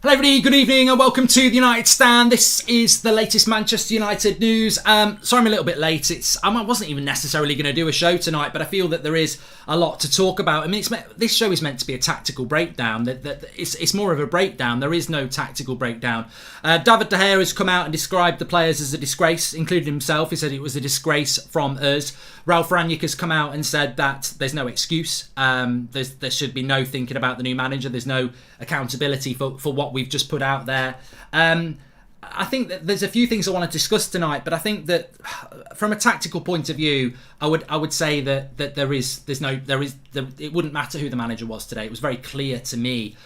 Hello everybody, good evening and welcome to the United Stand. This is the latest Manchester United news. Sorry I'm a little bit late. I wasn't even necessarily going to do a show tonight, but I feel that there is a lot to talk about. I mean, this show is meant to be a tactical breakdown. It's more of a breakdown. There is no tactical breakdown. David De Gea has come out and described the players as a disgrace, including himself. He said it was a disgrace from us. Ralph Rangnick has come out and said that there's no excuse. There should be no thinking about the new manager. There's no accountability for what we've just put out there. I think that there's a few things I want to discuss tonight, but I think that from a tactical point of view, I would say that it wouldn't matter who the manager was today. It was very clear to me.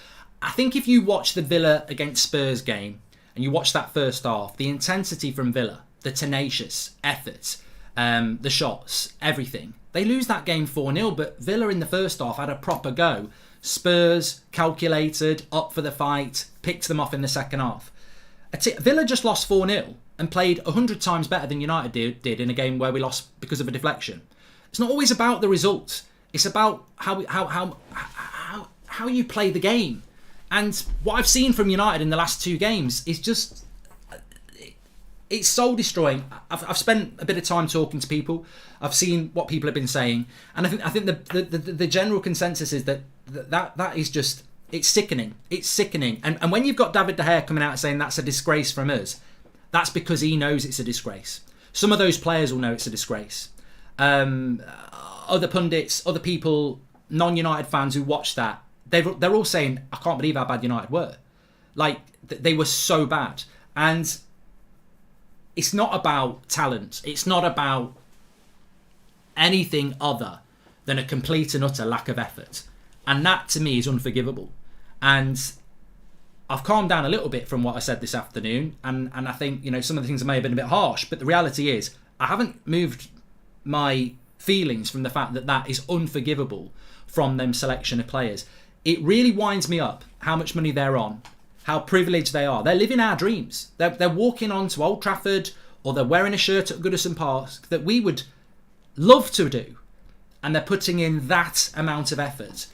I think if you watch the Villa against Spurs game and you watch that first half, the intensity from Villa, the tenacious effort, the shots, everything. They lose that game 4-0, but Villa in the first half had a proper go. Spurs, calculated, up for the fight, picked them off in the second half. Villa just lost 4-0 and played 100 times better than United did in a game where we lost because of a deflection. It's not always about the results. It's about how you play the game. And what I've seen from United in the last two games is just... It's soul destroying. I've spent a bit of time talking to people. I've seen what people have been saying, and I think the general consensus is that is just, it's sickening. It's sickening. And when you've got David De Gea coming out and saying that's a disgrace from us, that's because he knows it's a disgrace. Some of those players will know it's a disgrace. Other pundits, other people, non-United fans who watch that, they're all saying, I can't believe how bad United were. Like, they were so bad. And it's not about talent. It's not about anything other than a complete and utter lack of effort. And that, to me, is unforgivable. And I've calmed down a little bit from what I said this afternoon. And I think, some of the things may have been a bit harsh. But the reality is, I haven't moved my feelings from the fact that that is unforgivable from them selection of players. It really winds me up how much money they're on, how privileged they are. They're living our dreams. They're walking on to Old Trafford, or they're wearing a shirt at Goodison Park that we would love to do. And they're putting in that amount of effort.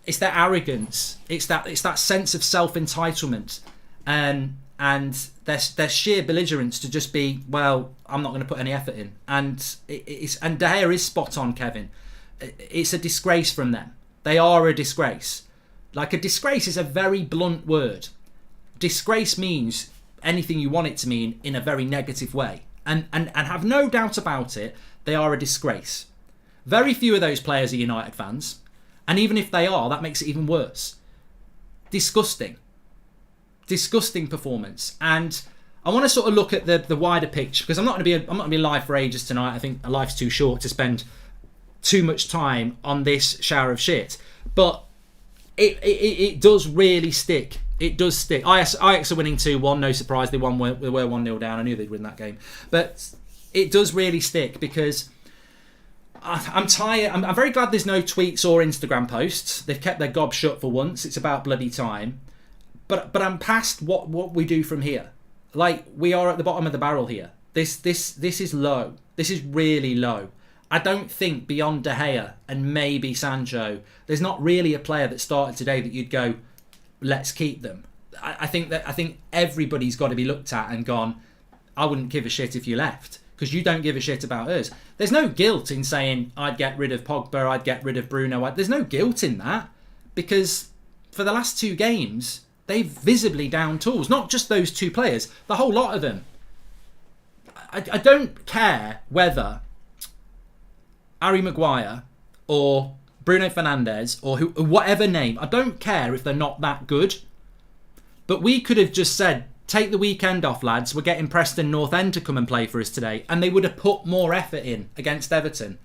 It's their arrogance. It's that sense of self-entitlement. And their sheer belligerence to just be, well, I'm not going to put any effort in. And De Gea is spot on, Kevin. It's a disgrace from them. They are a disgrace. Like, a disgrace is a very blunt word. Disgrace means anything you want it to mean in a very negative way. And have no doubt about it, they are a disgrace. Very few of those players are United fans. And even if they are, that makes it even worse. Disgusting. Disgusting performance. And I want to sort of look at the wider picture, because I'm not going to be live for ages tonight. I think life's too short to spend too much time on this shower of shit. But it does really stick. It does stick. Ajax are winning 2-1. No surprise. They were 1-0 down. I knew they'd win that game. But it does really stick, because I'm tired. I'm very glad there's no tweets or Instagram posts. They've kept their gob shut for once. It's about bloody time. But I'm past what we do from here. Like, we are at the bottom of the barrel here. This is low. This is really low. I don't think beyond De Gea and maybe Sancho, there's not really a player that started today that you'd go, let's keep them. I think everybody's got to be looked at and gone, I wouldn't give a shit if you left, because you don't give a shit about us. There's no guilt in saying I'd get rid of Pogba, I'd get rid of Bruno. There's no guilt in that, because for the last two games, they've visibly down tools. Not just those two players, the whole lot of them. I don't care whether Harry Maguire or Bruno Fernandes or whatever name. I don't care if they're not that good. But we could have just said, take the weekend off, lads. We're getting Preston North End to come and play for us today. And they would have put more effort in against Everton.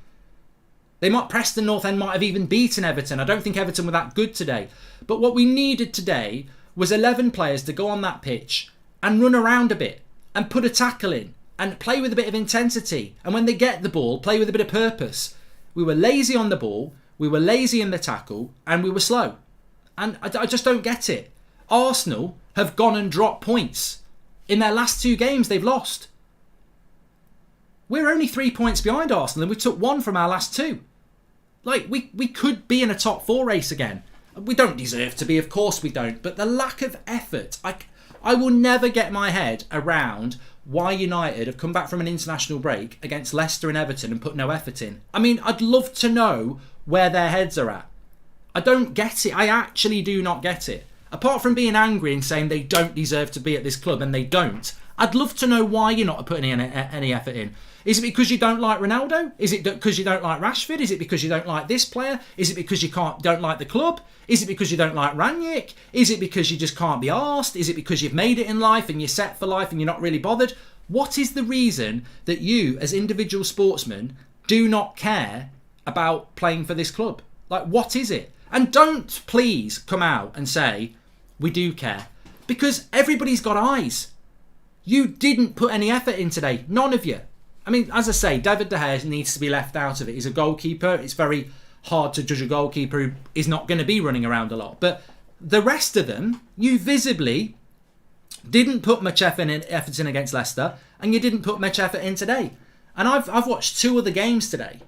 Preston North End might have even beaten Everton. I don't think Everton were that good today. But what we needed today was 11 players to go on that pitch and run around a bit and put a tackle in and play with a bit of intensity. And when they get the ball, play with a bit of purpose. We were lazy on the ball, we were lazy in the tackle, and we were slow. And I just don't get it. Arsenal have gone and dropped points. In their last two games, they've lost. We're only 3 points behind Arsenal, and we took one from our last two. Like, we could be in a top four race again. We don't deserve to be, of course we don't. But the lack of effort, I will never get my head around why United have come back from an international break against Leicester and Everton and put no effort in. I mean, I'd love to know where their heads are at. I don't get it. I actually do not get it. Apart from being angry and saying they don't deserve to be at this club, and they don't, I'd love to know why you're not putting any effort in. Is it because you don't like Ronaldo? Is it because you don't like Rashford? Is it because you don't like this player? Is it because you don't like the club? Is it because you don't like Ranić? Is it because you just can't be arsed? Is it because you've made it in life and you're set for life and you're not really bothered? What is the reason that you, as individual sportsmen, do not care about playing for this club? Like, what is it? And don't please come out and say, we do care. Because everybody's got eyes. You didn't put any effort in today. None of you. I mean, as I say, David De Gea needs to be left out of it. He's a goalkeeper. It's very hard to judge a goalkeeper who is not going to be running around a lot. But the rest of them, you visibly didn't put much effort in against Leicester, and you didn't put much effort in today. And I've watched 2 other games today,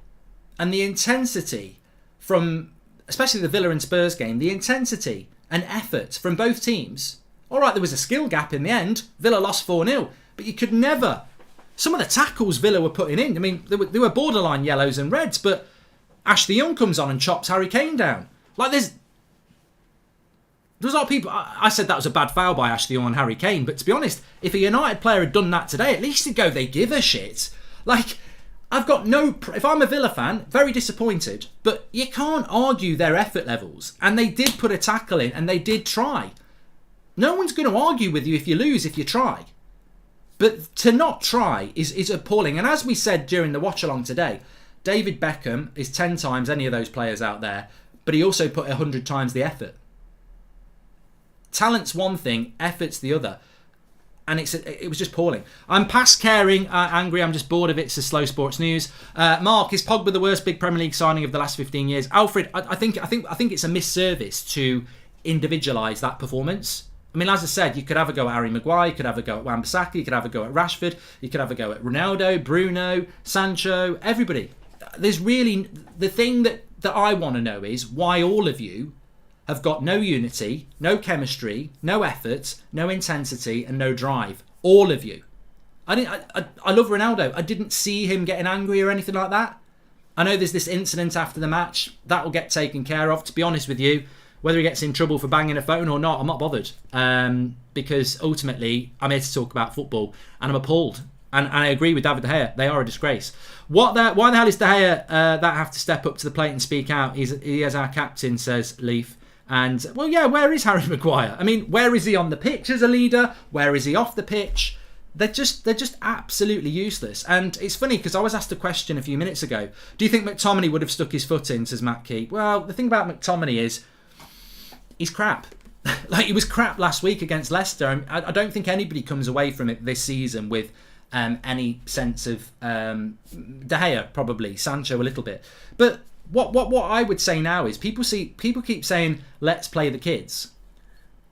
and the intensity from, especially the Villa and Spurs game, the intensity and effort from both teams. All right, there was a skill gap in the end. Villa lost 4-0, but you could never. Some of the tackles Villa were putting in, I mean, they were borderline yellows and reds, but Ashley Young comes on and chops Harry Kane down. Like, there's a lot of people. I said that was a bad foul by Ashley Young on Harry Kane, but to be honest, if a United player had done that today, at least they'd go, they give a shit. Like, if I'm a Villa fan, very disappointed, but you can't argue their effort levels. And they did put a tackle in, and they did try. No one's going to argue with you if you lose, if you try. But to not try is appalling. And as we said during the watch-along today, David Beckham is 10 times any of those players out there, but he also put 100 times the effort. Talent's one thing, effort's the other. And it was just appalling. I'm past caring, angry, I'm just bored of it, says Slow Sports News. Mark, is Pogba the worst big Premier League signing of the last 15 years? Alfred, I think it's a misservice to individualise that performance. I mean, as I said, you could have a go at Harry Maguire, you could have a go at Wan-Bissaka, you could have a go at Rashford, you could have a go at Ronaldo, Bruno, Sancho, everybody. There's really, the thing that I want to know is why all of you have got no unity, no chemistry, no effort, no intensity, and no drive. All of you. I love Ronaldo. I didn't see him getting angry or anything like that. I know there's this incident after the match. That will get taken care of. To be honest with you, whether he gets in trouble for banging a phone or not, I'm not bothered. Because ultimately, I'm here to talk about football, and I'm appalled. And I agree with David De Gea. They are a disgrace. Why the hell is De Gea that have to step up to the plate and speak out? He is our captain, says Leaf. And, well, yeah, where is Harry Maguire? I mean, where is he on the pitch as a leader? Where is he off the pitch? They're just absolutely useless. And it's funny because I was asked a question a few minutes ago. Do you think McTominay would have stuck his foot in, says Matt Key? Well, the thing about McTominay is he's crap. Like, he was crap last week against Leicester. I don't think anybody comes away from it this season with any sense of De Gea, probably. Sancho a little bit. But what I would say now is people keep saying, let's play the kids.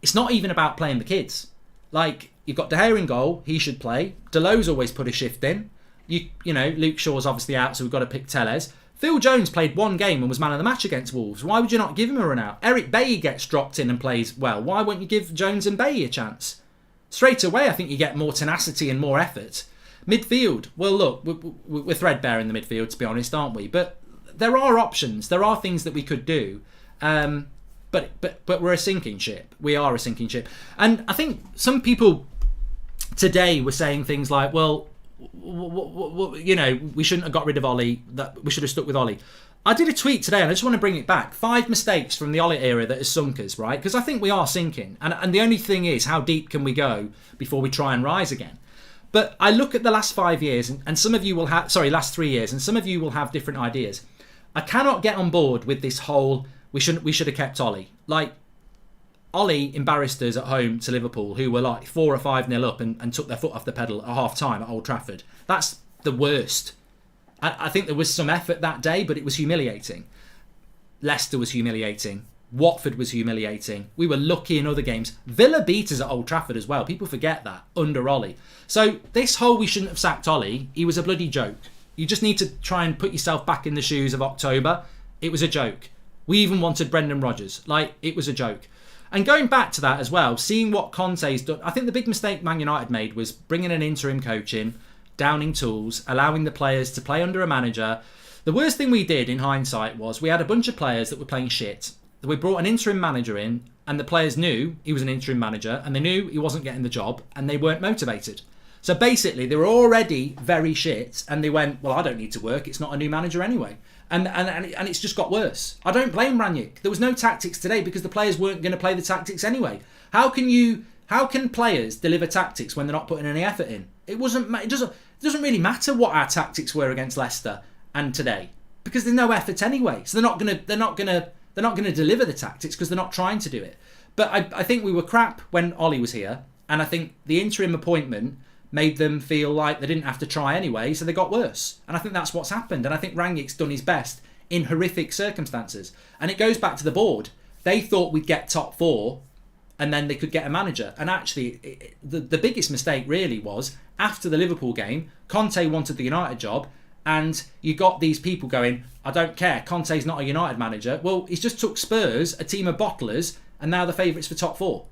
It's not even about playing the kids. Like, you've got De Gea in goal, he should play. Delo's always put a shift in. You know, Luke Shaw's obviously out, so we've got to pick Tellez. Phil Jones played one game and was man of the match against Wolves. Why would you not give him a run out? Eric Bailly gets dropped in and plays well. Why won't you give Jones and Bailly a chance? Straight away, I think you get more tenacity and more effort. Midfield, well, look, we're threadbare in the midfield, to be honest, aren't we? But there are options. There are things that we could do. But we're a sinking ship. We are a sinking ship. And I think some people today were saying things like, well, you know, we shouldn't have got rid of Ollie. That we should have stuck with Ollie. I did a tweet today, and I just want to bring it back. 5 mistakes from the Ollie era that has sunk us, right? Because I think we are sinking. And the only thing is, how deep can we go before we try and rise again? But I look at the last 5 years, and some of you will have, last 3 years, and some of you will have different ideas. I cannot get on board with this whole, we should have kept Ollie. Like, Ollie embarrassed us at home to Liverpool, who were like 4 or 5-0 up and took their foot off the pedal at half-time at Old Trafford. That's the worst. I think there was some effort that day, but it was humiliating. Leicester was humiliating. Watford was humiliating. We were lucky in other games. Villa beat us at Old Trafford as well. People forget that, under Ollie. So this whole we shouldn't have sacked Ollie, he was a bloody joke. You just need to try and put yourself back in the shoes of October. It was a joke. We even wanted Brendan Rodgers. Like, it was a joke. And going back to that as well, seeing what Conte's done, I think the big mistake Man United made was bringing an interim coach in, downing tools, allowing the players to play under a manager. The worst thing we did in hindsight was we had a bunch of players that were playing shit. We brought an interim manager in, and the players knew he was an interim manager, and they knew he wasn't getting the job, and they weren't motivated. So basically, they were already very shit, and they went, well, I don't need to work. It's not a new manager anyway. And it's just got worse. I don't blame Rangnick. There was no tactics today because the players weren't going to play the tactics anyway. How can players deliver tactics when they're not putting any effort in? It doesn't really matter what our tactics were against Leicester and today because there's no effort anyway. So they're not going to deliver the tactics because they're not trying to do it. But I think we were crap when Ollie was here, and I think the interim appointment made them feel like they didn't have to try anyway, so they got worse. And I think that's what's happened. And I think Rangnick's done his best in horrific circumstances. And it goes back to the board. They thought we'd get top 4 and then they could get a manager. And actually, the biggest mistake really was after the Liverpool game, Conte wanted the United job, and you got these people going, I don't care, Conte's not a United manager. Well, he's just took Spurs, a team of bottlers, and now the favourites for top 4.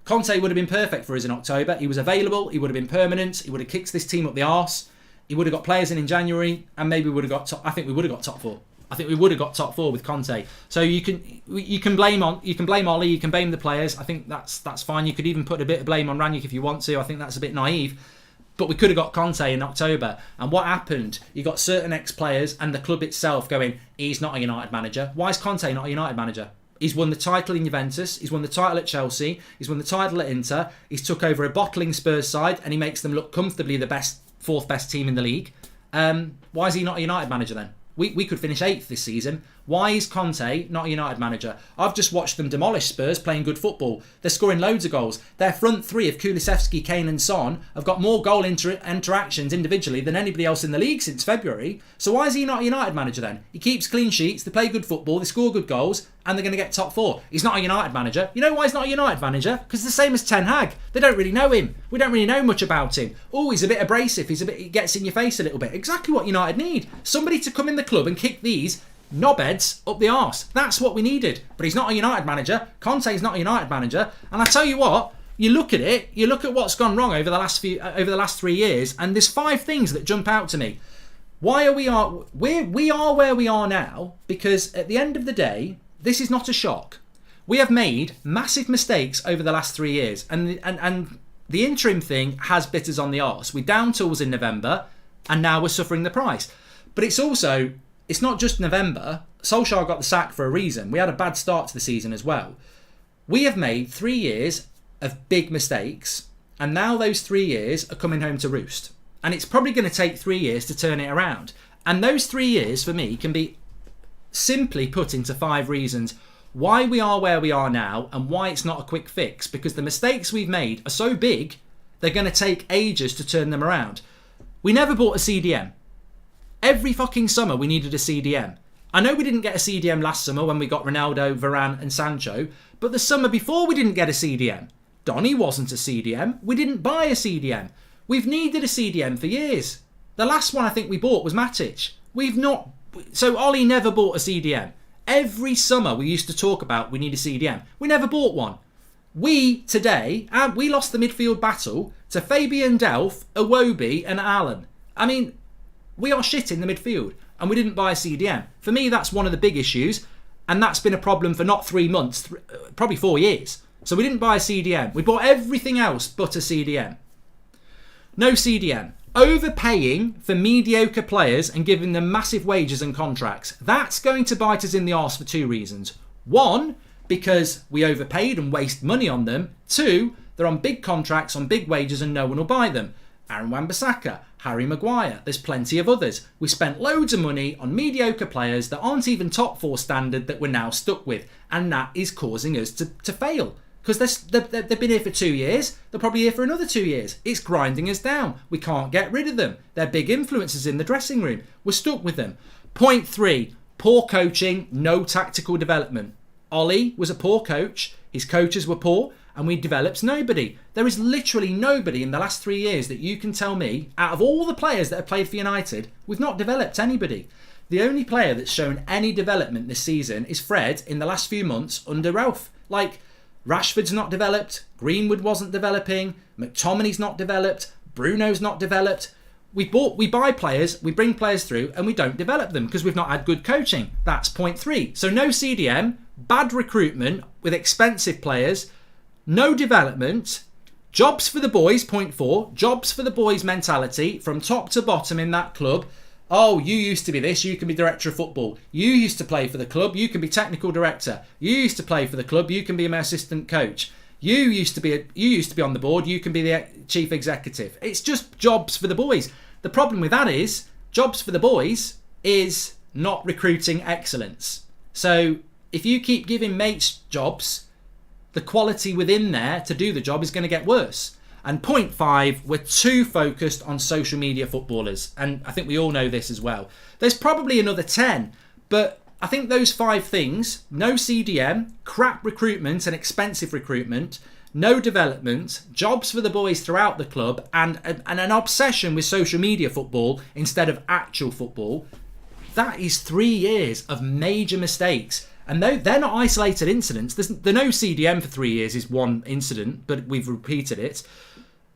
Conte would have been perfect for us in October. He was available. He would have been permanent. He would have kicked this team up the arse. He would have got players in January, and maybe we would have got I think we would have got top 4. I think we would have got top 4 with Conte. So you can blame Ollie. You can blame the players. I think that's fine. You could even put a bit of blame on Rangnick if you want to. I think that's a bit naive. But we could have got Conte in October. And what happened? You got certain ex-players and the club itself going, he's not a United manager. Why is Conte not a United manager? He's won the title in Juventus. He's won the title at Chelsea. He's won the title at Inter. He's took over a bottling Spurs side and he makes them look comfortably the fourth best team in the league. Why is he not a United manager then? We could finish 8th this season. Why is Conte not a United manager? I've just watched them demolish Spurs playing good football. They're scoring loads of goals. Their front 3 of Kulusevski, Kane and Son have got more goal interactions individually than anybody else in the league since February. So why is he not a United manager then? He keeps clean sheets, they play good football, they score good goals, and they're going to get top 4. He's not a United manager. You know why he's not a United manager? Because it's the same as Ten Hag. They don't really know him. We don't really know much about him. Oh, he's a bit abrasive. He gets in your face a little bit. Exactly what United need. Somebody to come in the club and kick these knobheads up the arse. That's what we needed. But he's not a United manager. Conte's not a United manager. And I tell you what, you look at it, you look at what's gone wrong over the last 3 years, and there's 5 things that jump out to me. Why are we are where we are now? Because at the end of the day, this is not a shock. We have made massive mistakes over the last 3 years, and the interim thing has bit us on the arse. We downed tools in November, and now we're suffering the price. But it's not just November. Solskjaer got the sack for a reason. We had a bad start to the season as well. We have made 3 years of big mistakes, and now those 3 years are coming home to roost. And it's probably going to take 3 years to turn it around. And those 3 years, for me, can be simply put into 5 reasons why we are where we are now and why it's not a quick fix. Because the mistakes we've made are so big, they're going to take ages to turn them around. We never bought a CDM. Every fucking summer we needed a CDM. I know we didn't get a CDM last summer when we got Ronaldo, Varane and Sancho, but the summer before we didn't get a CDM. Donny wasn't a CDM. We didn't buy a CDM. We've needed a CDM for years. The last one I think we bought was Matic. So Ollie never bought a CDM. Every summer we used to talk about we need a CDM. We never bought one. We lost the midfield battle to Fabian Delph, Iwobi and Allen. I mean, we are shit in the midfield and we didn't buy a CDM. For me, that's one of the big issues, and that's been a problem for not 3 months, probably 4 years. So we didn't buy a CDM. We bought everything else but a CDM. No CDM. Overpaying for mediocre players and giving them massive wages and contracts. That's going to bite us in the arse for 2 reasons. 1, because we overpaid and waste money on them. 2, they're on big contracts, on big wages, and no one will buy them. Aaron Wan-Bissaka, Harry Maguire, there's plenty of others. We spent loads of money on mediocre players that aren't even top 4 standard that we're now stuck with. And that is causing us to fail. Because they've been here for 2 years. They're probably here for another 2 years. It's grinding us down. We can't get rid of them. They're big influences in the dressing room. We're stuck with them. Point 3, poor coaching, no tactical development. Ollie was a poor coach. His coaches were poor. And we developed nobody. There is literally nobody in the last 3 years that you can tell me, out of all the players that have played for United, we've not developed anybody. The only player that's shown any development this season is Fred in the last few months under Ralph. Like, Rashford's not developed, Greenwood wasn't developing, McTominay's not developed, Bruno's not developed. We buy players, we bring players through, and we don't develop them because we've not had good coaching. That's point 3. So no CDM, bad recruitment with expensive players, no development, jobs for the boys, point 4, jobs for the boys mentality from top to bottom in that club. Oh, you used to be this, you can be director of football. You used to play for the club, you can be technical director. You used to play for the club, you can be my assistant coach. You used to be on the board, you can be the chief executive. It's just jobs for the boys. The problem with that is, jobs for the boys is not recruiting excellence. So if you keep giving mates jobs, the quality within there to do the job is going to get worse. And point 5, we're too focused on social media footballers. And I think we all know this as well. There's probably another 10, but I think those 5 things, no CDM, crap recruitment and expensive recruitment, no development, jobs for the boys throughout the club, and an obsession with social media football instead of actual football, that is 3 years of major mistakes. And though they're not isolated incidents, the no CDM for 3 years is one incident, but we've repeated it.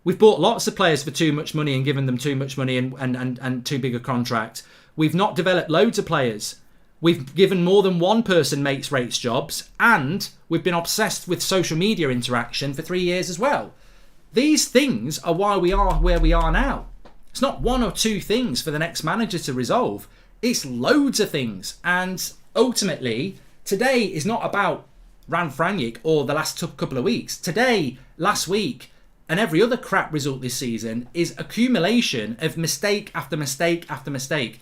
We've bought lots of players for too much money and given them too much money and too big a contract. We've not developed loads of players. We've given more than one person mates rates jobs, and we've been obsessed with social media interaction for 3 years as well. These things are why we are where we are now. It's not 1 or 2 things for the next manager to resolve. It's loads of things. And ultimately, today is not about Ran Franjic or the last couple of weeks. Today, last week, and every other crap result this season is accumulation of mistake after mistake after mistake.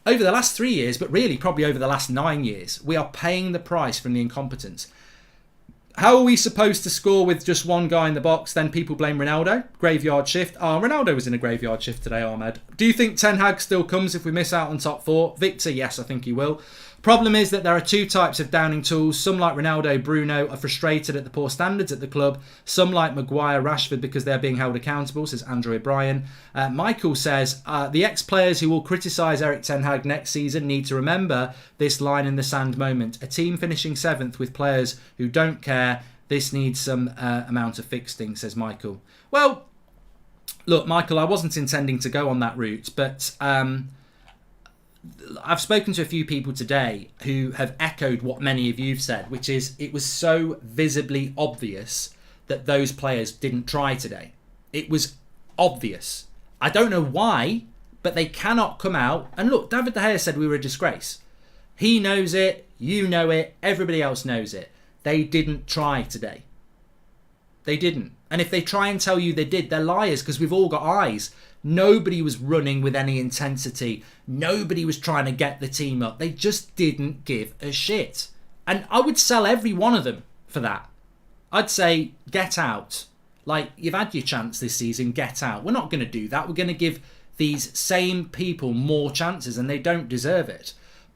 Over the last 3 years, but really probably over the last 9 years, we are paying the price from the incompetence. How are we supposed to score with just one guy in the box? Then people blame Ronaldo. Graveyard shift. Oh, Ronaldo was in a graveyard shift today, Ahmed. Do you think Ten Hag still comes if we miss out on top 4? Victor, yes, I think he will. Problem is that there are 2 types of downing tools. Some like Ronaldo, Bruno are frustrated at the poor standards at the club. Some like Maguire, Rashford because they're being held accountable, says Andrew O'Brien. Michael says, the ex-players who will criticise Eric Ten Hag next season need to remember this line in the sand moment. A team finishing 7th with players who don't care. This needs some amount of fixing, says Michael. Well, look, Michael, I wasn't intending to go on that route, but I've spoken to a few people today who have echoed what many of you've said, which is it was so visibly obvious that those players didn't try today. It was obvious. I don't know why, but they cannot come out. And look, David De Gea said we were a disgrace. He knows it, you know it, everybody else knows it. They didn't try today. They didn't. And if they try and tell you they did, they're liars because we've all got eyes. Nobody was running with any intensity. Nobody was trying to get the team up. They just didn't give a shit. And I would sell every one of them for that. I'd say, get out. Like, you've had your chance this season, get out. We're not going to do that. We're going to give these same people more chances and they don't deserve it.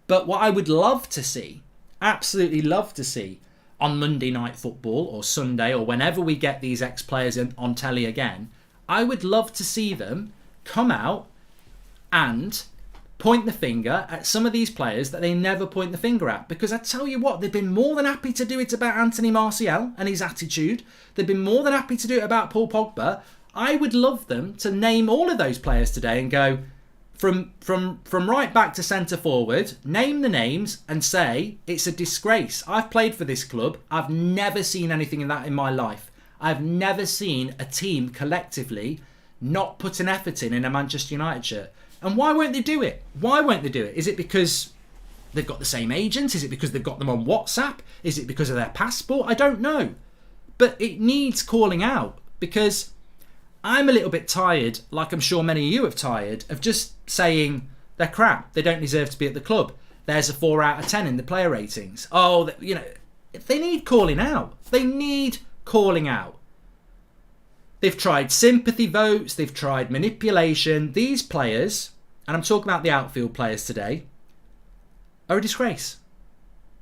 But what I would love to see, absolutely love to see, on Monday Night Football or Sunday or whenever we get these ex-players on telly again, I would love to see them come out and point the finger at some of these players that they never point the finger at. Because I tell you what, they've been more than happy to do it about Anthony Martial and his attitude. They've been more than happy to do it about Paul Pogba. I would love them to name all of those players today and go from right back to centre forward, name the names and say, it's a disgrace. I've played for this club. I've never seen anything in that in my life. I've never seen a team collectively not put an effort in a Manchester United shirt. And why won't they do it? Why won't they do it? Is it because they've got the same agents? Is it because they've got them on WhatsApp? Is it because of their passport? I don't know. But it needs calling out because I'm a little bit tired, like I'm sure many of you have tired, of just saying they're crap. They don't deserve to be at the club. There's a 4 out of 10 in the player ratings. Oh, you know, they need calling out. They need calling out. They've tried sympathy votes. They've tried manipulation. These players, and I'm talking about the outfield players today, are a disgrace.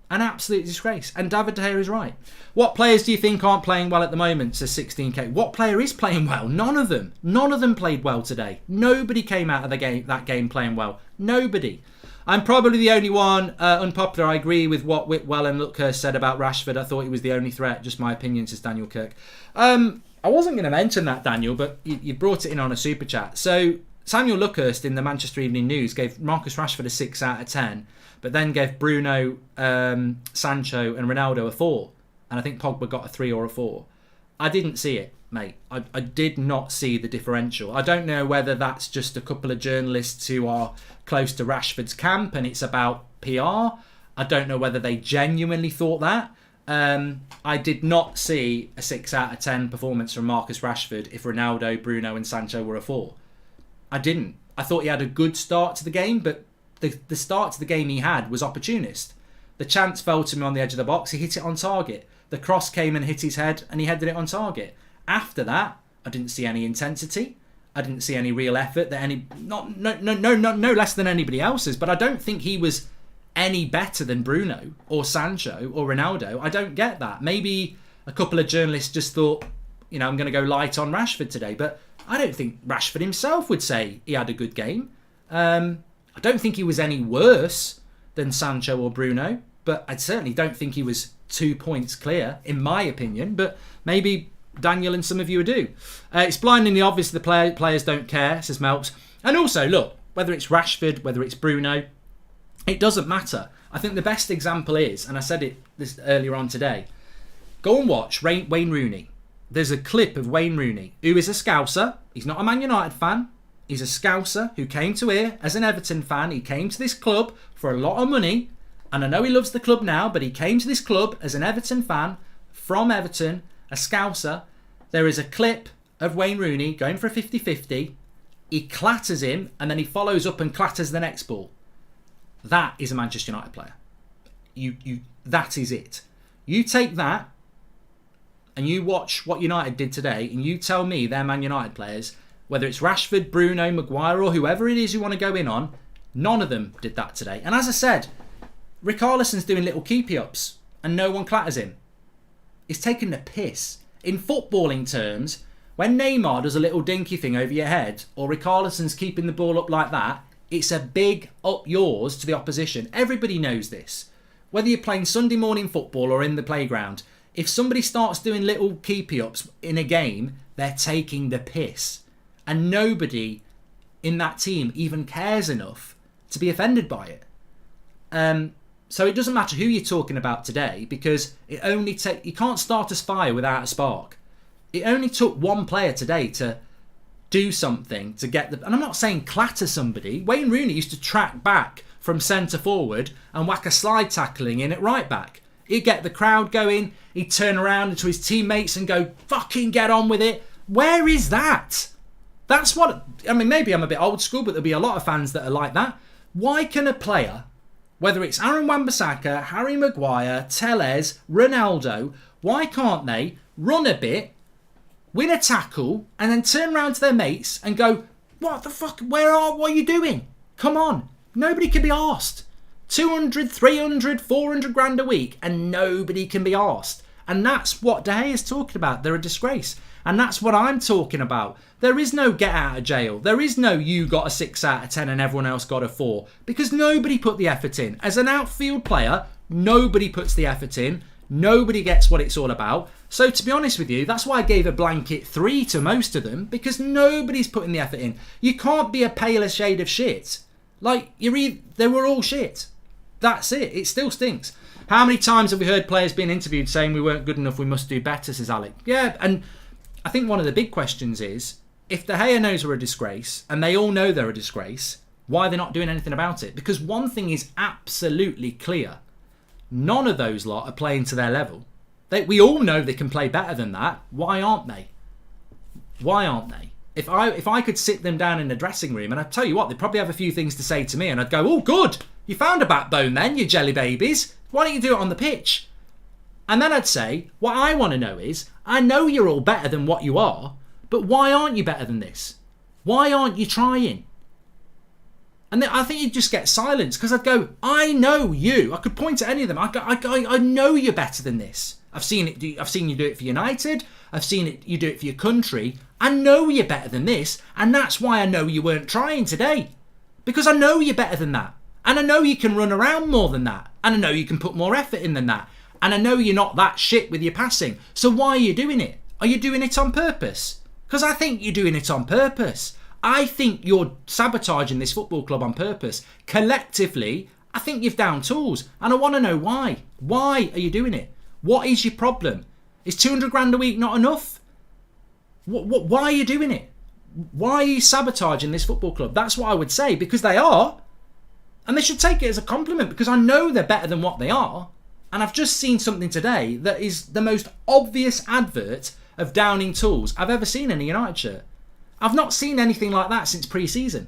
An absolute disgrace. And David De Gea is right. What players do you think aren't playing well at the moment, says 16k? What player is playing well? None of them. None of them played well today. Nobody came out of that game playing well. Nobody. I'm probably the only one unpopular. I agree with what Whitwell and Luckhurst said about Rashford. I thought he was the only threat. Just my opinion, says Daniel Kirk. I wasn't going to mention that, Daniel, but you brought it in on a super chat. So Samuel Luckhurst in the Manchester Evening News gave Marcus Rashford a 6 out of 10, but then gave Bruno, Sancho and Ronaldo a 4. And I think Pogba got a 3 or a 4. I didn't see it, mate. I did not see the differential. I don't know whether that's just a couple of journalists who are close to Rashford's camp and it's about PR. I don't know whether they genuinely thought that. I did not see a 6 out of 10 performance from Marcus Rashford if Ronaldo, Bruno and Sancho were a 4. I didn't. I thought he had a good start to the game, but the start to the game he had was opportunist. The chance fell to him on the edge of the box. He hit it on target. The cross came and hit his head and he headed it on target. After that, I didn't see any intensity. I didn't see any real effort that no less than anybody else's. But I don't think he was any better than Bruno or Sancho or Ronaldo. I don't get that. Maybe a couple of journalists just thought, I'm going to go light on Rashford today. But I don't think Rashford himself would say he had a good game. I don't think he was any worse than Sancho or Bruno. But I certainly don't think he was 2 points clear, in my opinion. But maybe Daniel and some of you do. It's blindingly obvious the players don't care, says Melps. And also, look, whether it's Rashford, whether it's Bruno, it doesn't matter. I think the best example is, and I said it this earlier on today, go and watch Wayne Rooney. There's a clip of Wayne Rooney, who is a Scouser. He's not a Man United fan. He's a Scouser who came to here as an Everton fan. He came to this club for a lot of money. And I know he loves the club now, but he came to this club as an Everton fan, from Everton, a Scouser. There is a clip of Wayne Rooney going for a 50-50. He clatters him, and then he follows up and clatters the next ball. That is a Manchester United player. That is it. You take that, and you watch what United did today, and you tell me they're Man United players, whether it's Rashford, Bruno, Maguire, or whoever it is you want to go in on, none of them did that today. And as I said, Richarlison's doing little keepy-ups and no one clatters him. He's taking the piss. In footballing terms, when Neymar does a little dinky thing over your head or Richarlison's keeping the ball up like that, it's a big up yours to the opposition. Everybody knows this. Whether you're playing Sunday morning football or in the playground, if somebody starts doing little keepy-ups in a game, they're taking the piss. And nobody in that team even cares enough to be offended by it. So it doesn't matter who you're talking about today, because it only you can't start a fire without a spark. It only took one player today to do something to get the... And I'm not saying clatter somebody. Wayne Rooney used to track back from centre forward and whack a slide tackling in at right back. He'd get the crowd going. He'd turn around to his teammates and go, fucking get on with it. Where is that? That's what... I mean, maybe I'm a bit old school, but there'll be a lot of fans that are like that. Why can a player... Whether it's Aaron Wan-Bissaka, Harry Maguire, Tellez, Ronaldo, why can't they run a bit, win a tackle, and then turn around to their mates and go, what the fuck, what are you doing? Come on. Nobody can be arsed. 200, 300, 400 grand a week, and nobody can be arsed. And that's what De Gea is talking about. They're a disgrace. And that's what I'm talking about. There is no get out of jail. There is no you got a 6 out of 10 and everyone else got a 4. Because nobody put the effort in. As an outfield player, nobody puts the effort in. Nobody gets what it's all about. So to be honest with you, that's why I gave a blanket 3 to most of them. Because nobody's putting the effort in. You can't be a paler shade of shit. Like, they were all shit. That's it. It still stinks. How many times have we heard players being interviewed saying we weren't good enough, we must do better, says Alec. Yeah, and I think one of the big questions is, if De Gea knows we're a disgrace, and they all know they're a disgrace, why are they not doing anything about it? Because one thing is absolutely clear. None of those lot are playing to their level. We all know they can play better than that. Why aren't they? Why aren't they? If I could sit them down in the dressing room, and I tell you what, they'd probably have a few things to say to me, and I'd go, oh, good. You found a backbone then, you jelly babies. Why don't you do it on the pitch? And then I'd say, what I want to know is, I know you're all better than what you are, but why aren't you better than this? Why aren't you trying? And then I think you'd just get silence, because I'd go, I know you. I could point to any of them. I know you're better than this. I've seen you do it for United. I've seen you do it for your country. I know you're better than this, and that's why I know you weren't trying today. Because I know you're better than that. And I know you can run around more than that. And I know you can put more effort in than that. And I know you're not that shit with your passing. So why are you doing it? Are you doing it on purpose? Because I think you're doing it on purpose. I think you're sabotaging this football club on purpose. Collectively, I think you've downed tools. And I want to know why. Why are you doing it? What is your problem? Is 200 grand a week not enough? Why are you doing it? Why are you sabotaging this football club? That's what I would say, because they are. And they should take it as a compliment, because I know they're better than what they are. And I've just seen something today that is the most obvious advert of downing tools I've ever seen in a United shirt. I've not seen anything like that since pre-season.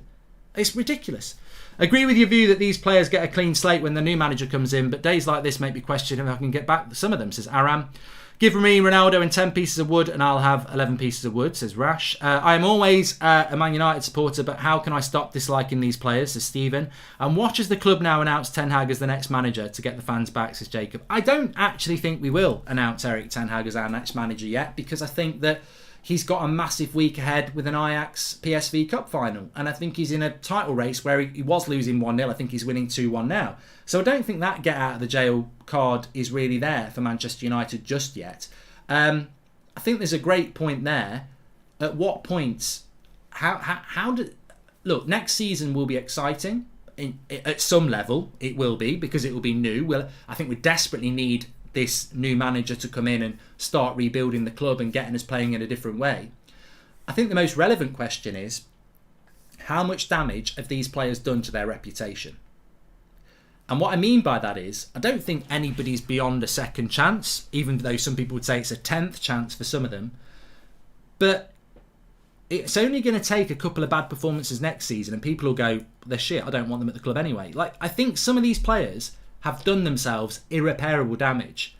It's ridiculous. Agree with your view that these players get a clean slate when the new manager comes in, but days like this make me question if I can get back some of them, says Aram. Give me Ronaldo and 10 pieces of wood and I'll have 11 pieces of wood, says Rash. I am always a Man United supporter, but how can I stop disliking these players, says Stephen. And watch as the club now announce Ten Hag as the next manager to get the fans back, says Jacob. I don't actually think we will announce Erik Ten Hag as our next manager yet, because I think that he's got a massive week ahead with an Ajax PSV Cup final. And I think he's in a title race where he was losing 1-0. I think he's winning 2-1 now. So I don't think that get out of the jail card is really there for Manchester United just yet. I think there's a great point there. At what point, look, next season will be exciting. At some level, it will be, because it will be new. I think we desperately need this new manager to come in and start rebuilding the club and getting us playing in a different way. I think the most relevant question is, how much damage have these players done to their reputation? And what I mean by that is, I don't think anybody's beyond a second chance, even though some people would say it's a 10th chance for some of them. But it's only going to take a couple of bad performances next season and people will go, they're shit, I don't want them at the club anyway. Like, I think some of these players have done themselves irreparable damage.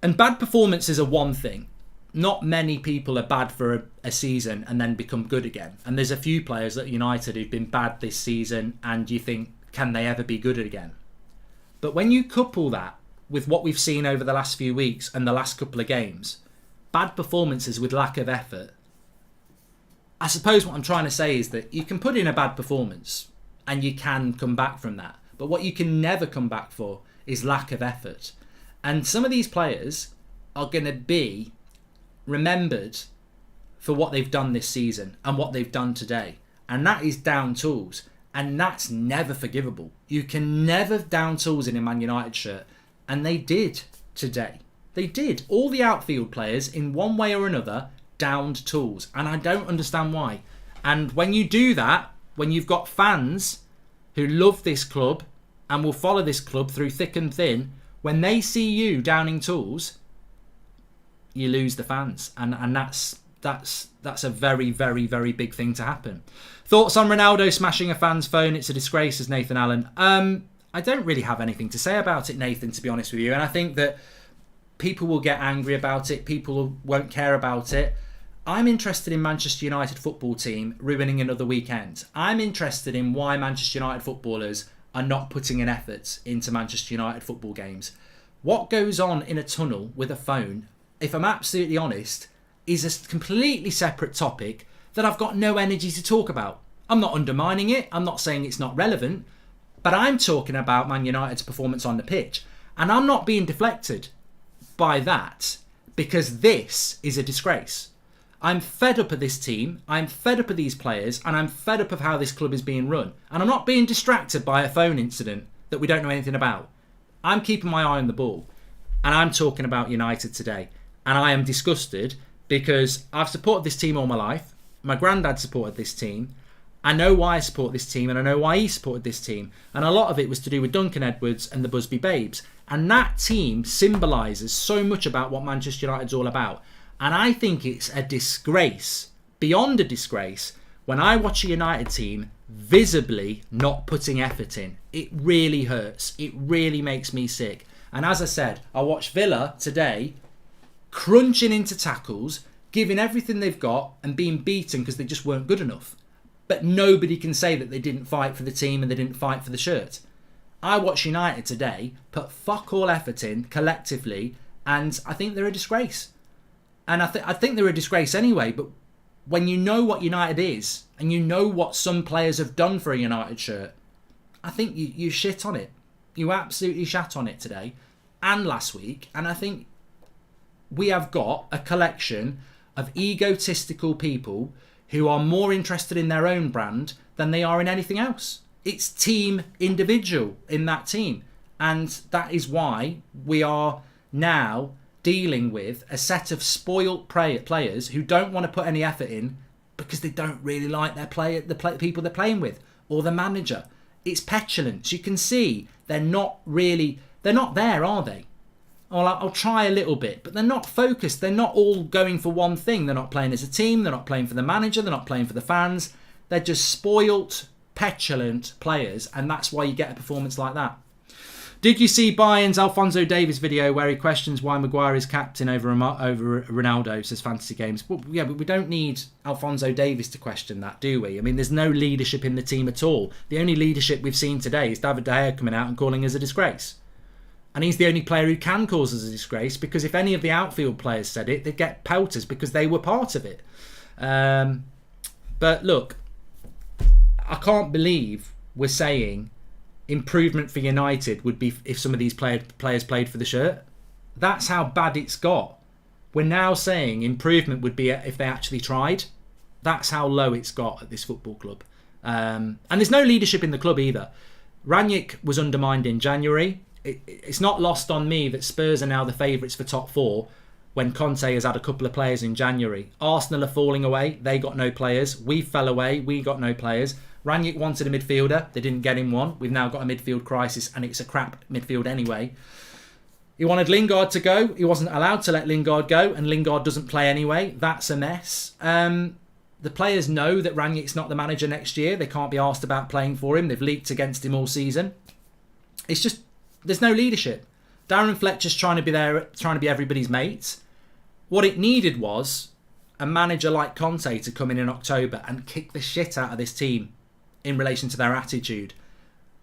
And bad performances are one thing. Not many people are bad for a season and then become good again. And there's a few players at United who've been bad this season and you think, can they ever be good again? But when you couple that with what we've seen over the last few weeks and the last couple of games, bad performances with lack of effort, I suppose what I'm trying to say is that you can put in a bad performance and you can come back from that. But what you can never come back for is lack of effort. And some of these players are going to be remembered for what they've done this season and what they've done today. And that is down tools. And that's never forgivable. You can never down tools in a Man United shirt. And they did today. They did. All the outfield players, in one way or another, downed tools. And I don't understand why. And when you do that, when you've got fans who love this club and will follow this club through thick and thin, when they see you downing tools, you lose the fans. And that's a very, very, very big thing to happen. Thoughts on Ronaldo smashing a fan's phone? It's a disgrace, says Nathan Allen. I don't really have anything to say about it, Nathan, to be honest with you. And I think that people will get angry about it. People won't care about it. I'm interested in Manchester United football team ruining another weekend. I'm interested in why Manchester United footballers are not putting an effort into Manchester United football games. What goes on in a tunnel with a phone, if I'm absolutely honest, is a completely separate topic that I've got no energy to talk about. I'm not undermining it. I'm not saying it's not relevant. But I'm talking about Man United's performance on the pitch. And I'm not being deflected by that because this is a disgrace. I'm fed up of this team. I'm fed up of these players. And I'm fed up of how this club is being run. And I'm not being distracted by a phone incident that we don't know anything about. I'm keeping my eye on the ball. And I'm talking about United today. And I am disgusted because I've supported this team all my life. My granddad supported this team. I know why I support this team and I know why he supported this team. And a lot of it was to do with Duncan Edwards and the Busby Babes. And that team symbolises so much about what Manchester United's all about. And I think it's a disgrace, beyond a disgrace, when I watch a United team visibly not putting effort in. It really hurts. It really makes me sick. And as I said, I watched Villa today crunching into tackles, giving everything they've got and being beaten because they just weren't good enough. But nobody can say that they didn't fight for the team and they didn't fight for the shirt. I watch United today put fuck all effort in collectively, and I think they're a disgrace. And I think they're a disgrace anyway, but when you know what United is and you know what some players have done for a United shirt, I think you shit on it. You absolutely shat on it today and last week. And I think we have got a collection of egotistical people who are more interested in their own brand than they are in anything else. It's team individual in that team. And that is why we are now dealing with a set of spoilt players who don't want to put any effort in because they don't really like the people they're playing with, or the manager. It's petulance. You can see they're not there, are they? Well, I'll try a little bit, but they're not focused. They're not all going for one thing. They're not playing as a team. They're not playing for the manager. They're not playing for the fans. They're just spoilt, petulant players, and that's why you get a performance like that. Did you see Bayern's Alphonso Davies video where he questions why Maguire is captain over Ronaldo, says Fantasy Games? Well, yeah, but we don't need Alphonso Davies to question that, do we? I mean, there's no leadership in the team at all. The only leadership we've seen today is David De Gea coming out and calling us a disgrace. And he's the only player who can cause us a disgrace, because if any of the outfield players said it, they'd get pelters because they were part of it. But look, I can't believe we're saying improvement for United would be if some of these players played for the shirt. That's how bad it's got. We're now saying improvement would be if they actually tried. That's how low it's got at this football club. And there's no leadership in the club either. Rangnick was undermined in January. It's not lost on me that Spurs are now the favourites for top four when Conte has had a couple of players in January. Arsenal are falling away. They got no players. We fell away. We got no players. Rangnick wanted a midfielder. They didn't get him one. We've now got a midfield crisis, and it's a crap midfield anyway. He wanted Lingard to go. He wasn't allowed to let Lingard go, and Lingard doesn't play anyway. That's a mess. The players know that Rangnick's not the manager next year. They can't be asked about playing for him. They've leaked against him all season. It's just, there's no leadership. Darren Fletcher's trying to be there, trying to be everybody's mate. What it needed was a manager like Conte to come in October and kick the shit out of this team in relation to their attitude.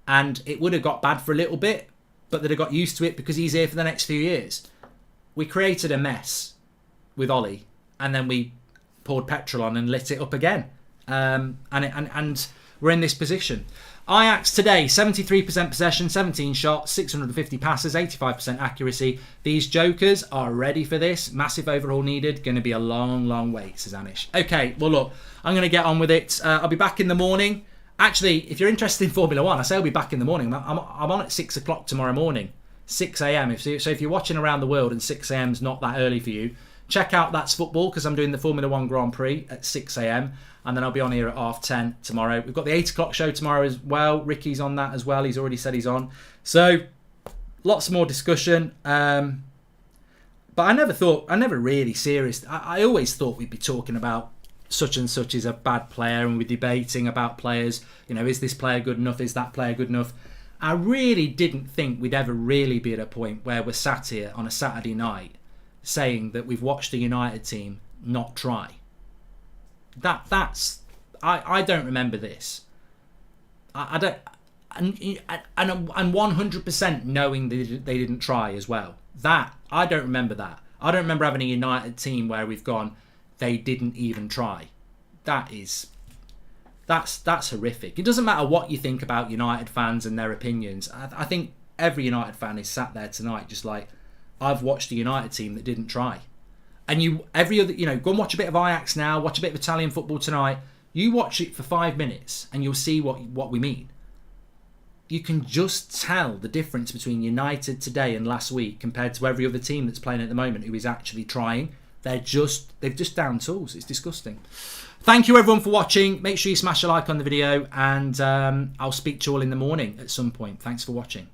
And it would have got bad for a little bit, but they'd have got used to it because he's here for the next few years. We created a mess with Ollie, and then we poured petrol on and lit it up again. And we're in this position. Ajax today, 73% possession, 17 shots, 650 passes, 85% accuracy. These jokers are ready for this. Massive overhaul needed. Going to be a long, long wait, says Anish. Okay, well look, I'm going to get on with it. I'll be back in the morning. Actually, if you're interested in Formula 1, I say I'll be back in the morning. I'm on at 6 o'clock tomorrow morning, 6 a.m. So if you're watching around the world and 6 a.m. is not that early for you, check out That's Football, because I'm doing the Formula 1 Grand Prix at 6 a.m. and then I'll be on here at 10:30 tomorrow. We've got the 8 o'clock show tomorrow as well. Ricky's on that as well. He's already said he's on. So lots more discussion. But I never really serious. I always thought we'd be talking about such and such is a bad player, and we're debating about players. You know, is this player good enough? Is that player good enough? I really didn't think we'd ever really be at a point where we're sat here on a Saturday night saying that we've watched the United team not try. I don't remember this. I don't, and 100% knowing they didn't try as well. That I don't remember that. I don't remember having a United team where we've gone, they didn't even try. That's horrific. It doesn't matter what you think about United fans and their opinions. I think every United fan is sat there tonight just like, I've watched a United team that didn't try. And go and watch a bit of Ajax now, watch a bit of Italian football tonight. You watch it for 5 minutes and you'll see what we mean. You can just tell the difference between United today and last week compared to every other team that's playing at the moment who is actually trying. They've just down tools. It's disgusting. Thank you everyone for watching. Make sure you smash a like on the video, and I'll speak to you all in the morning at some point. Thanks for watching.